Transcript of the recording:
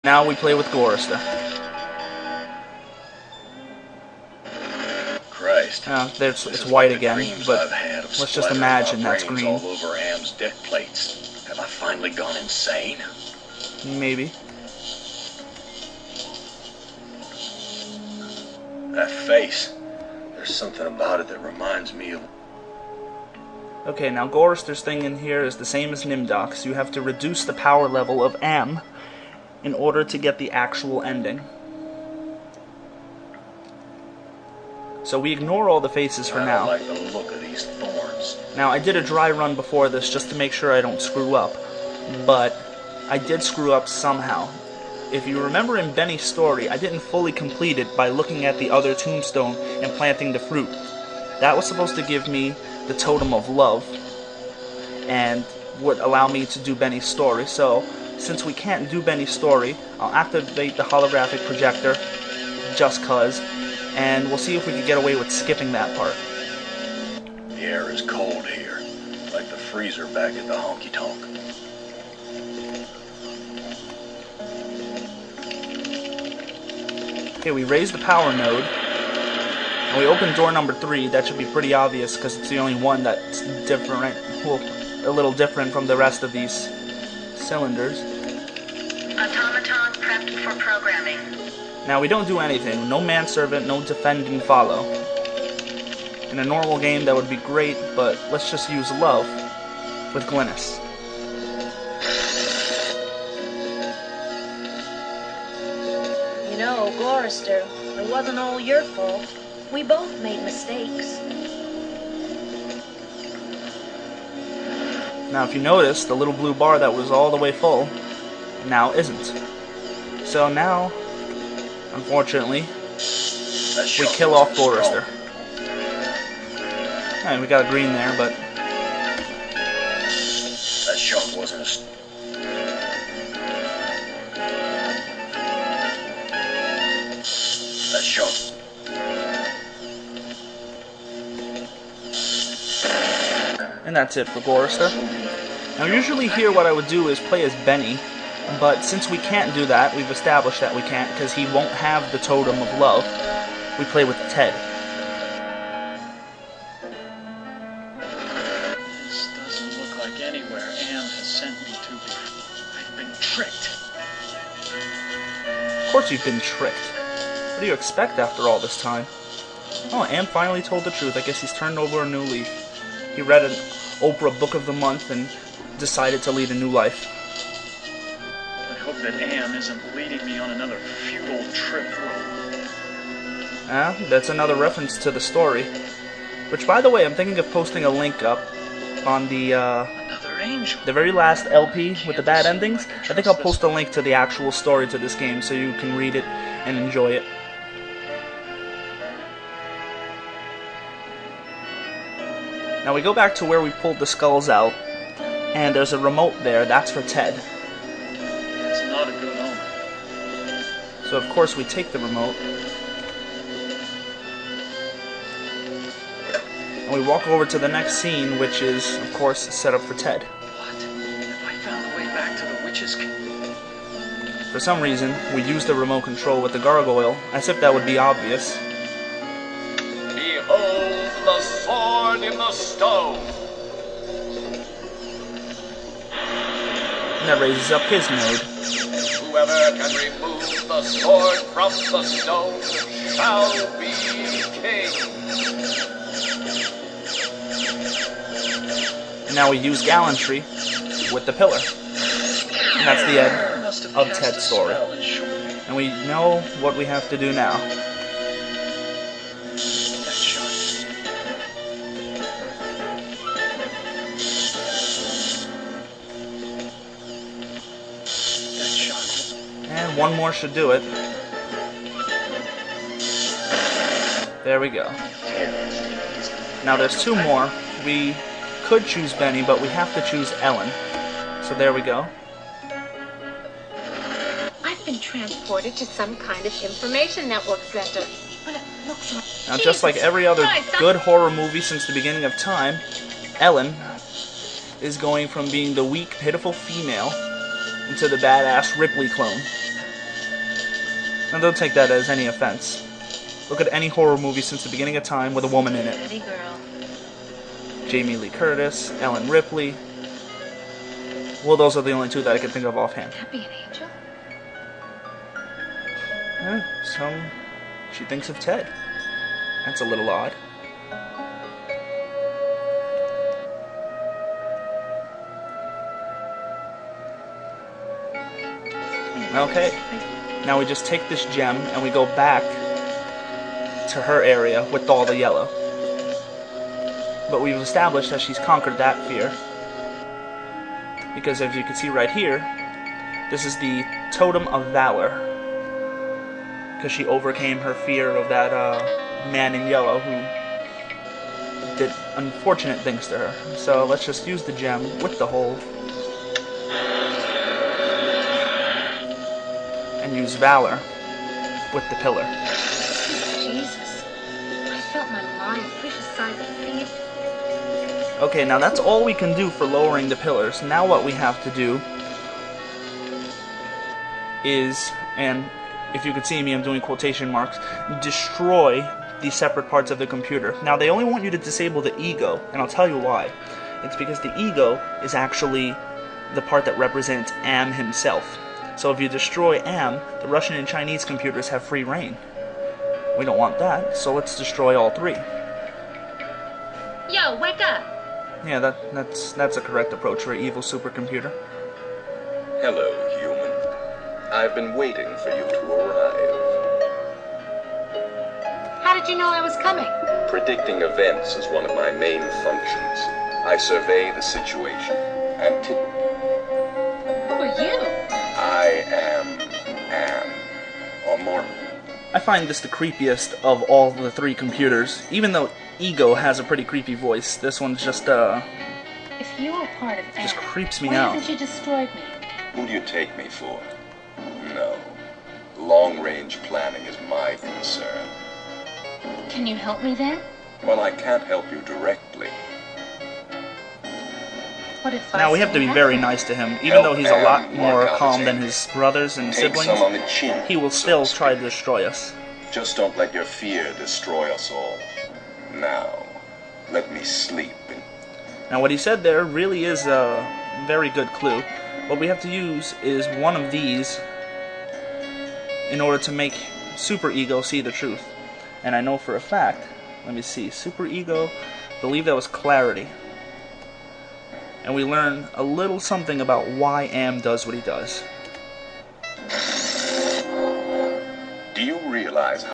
Now we play with Gorrister. Christ. It's white again, but let's just imagine that's green. All over Am's deck plates. Have I finally gone insane? Maybe. That face. There's something about it that reminds me of... Okay, now Gorrister's thing in here is the same as Nimdok's. You have to reduce the power level of Am in order to get the actual ending. So we ignore all the faces for now. I don't like the look of these thorns. Now, I did a dry run before this just to make sure I don't screw up, but I did screw up somehow. If you remember in Benny's story, I didn't fully complete it by looking at the other tombstone and planting the fruit. That was supposed to give me the Totem of Love and would allow me to do Benny's story. So, since we can't do Benny's story, I'll activate the holographic projector just cause, and we'll see if we can get away with skipping that part. The air is cold here, like the freezer back at the honky tonk. Okay, we raise the power node, and we open door number 3. That should be pretty obvious because it's the only one that's different, well, a little different from the rest of these cylinders. Automaton prepped for programming. Now we don't do anything. No manservant, no defend and follow. In a normal game that would be great, but let's just use love with Glynis. You know, Gorrister, it wasn't all your fault. We both made mistakes. Now if you notice, the little blue bar that was all the way full now isn't. So now, unfortunately, we kill off Gorrister. Alright, we got a green there, but... That shot wasn't a... That shot... And that's it for Gorrister. Now usually here what I would do is play as Benny, but since we can't do that, we've established that we can't because he won't have the Totem of Love, we play with Ted. This doesn't look like anywhere Am has sent me to before. I've been tricked. Of course you've been tricked. What do you expect after all this time? Oh, Am finally told the truth. I guess he's turned over a new leaf. He read an Oprah Book of the Month and decided to lead a new life. I hope that Am isn't leading me on another futile trip. That's another reference to the story. Which, by the way, I'm thinking of posting a link up on Another angel. the very last LP with the bad endings. I think I'll post a link to the actual story to this game so you can read it and enjoy it. Now we go back to where we pulled the skulls out, and there's a remote there. That's for Ted. It's not a good omen. So of course we take the remote, and we walk over to the next scene, which is, of course, set up for Ted. What? Have I found the way back to the witch's cave? For some reason, we use the remote control with the gargoyle, as if that would be obvious. Behold the sword in the stone! And that raises up his node. Whoever can remove the sword from the stone shall be king. And now we use gallantry with the pillar. And that's the end of Ted's story. And we know what we have to do now. And one more should do it. There we go. Now there's 2 more. We could choose Benny, but we have to choose Ellen. So there we go. I've been transported to some kind of information network center. But it looks like... Now just like every other good horror movie since the beginning of time, Ellen is going from being the weak, pitiful female into the badass Ripley clone. And don't take that as any offense. Look at any horror movie since the beginning of time with a woman in it. Pretty girl. Jamie Lee Curtis, Ellen Ripley. Well, those are the only two that I can think of offhand. That be an angel? Yeah, so she thinks of Ted. That's a little odd. Okay, now we just take this gem and we go back to her area with all the yellow. But we've established that she's conquered that fear. Because as you can see right here, this is the Totem of Valor. Because she overcame her fear of that man in yellow who did unfortunate things to her. So let's just use the gem with the hole. And use Valor with the pillar. Jesus. I felt my mind push aside the fear. Okay, now that's all we can do for lowering the pillars. Now what we have to do is, and if you could see me, I'm doing quotation marks, destroy the separate parts of the computer. Now they only want you to disable the ego, and I'll tell you why. It's because the ego is actually the part that represents Am himself. So if you destroy Am, the Russian and Chinese computers have free reign. We don't want that, so let's destroy all three. Yo, wake up! Yeah, that's a correct approach for an evil supercomputer. Hello, human. I've been waiting for you to arrive. How did you know I was coming? Predicting events is one of my main functions. I survey the situation. Who are you? I am or more. I find this the creepiest of all the three computers. Even though Ego has a pretty creepy voice, this one's just If you were part of just Am, creeps me why out. haven't you destroyed me? Who do you take me for? No. Long-range planning is my concern. Can you help me then? Well, I can't help you directly. What if Now I we have to be still very him? nice to him, even though he's a lot Help more Am work out calm his than anger. his brothers and Take siblings. some on the chin. He will so still to try to speak. destroy us. Just don't let your fear destroy us all. Now, let me sleep. Now what he said there really is a very good clue. What we have to use is one of these in order to make Super Ego see the truth. And I know for a fact, let me see, Super Ego, I believe that was Clarity. And we learn a little something about why Am does what he does. Do you realize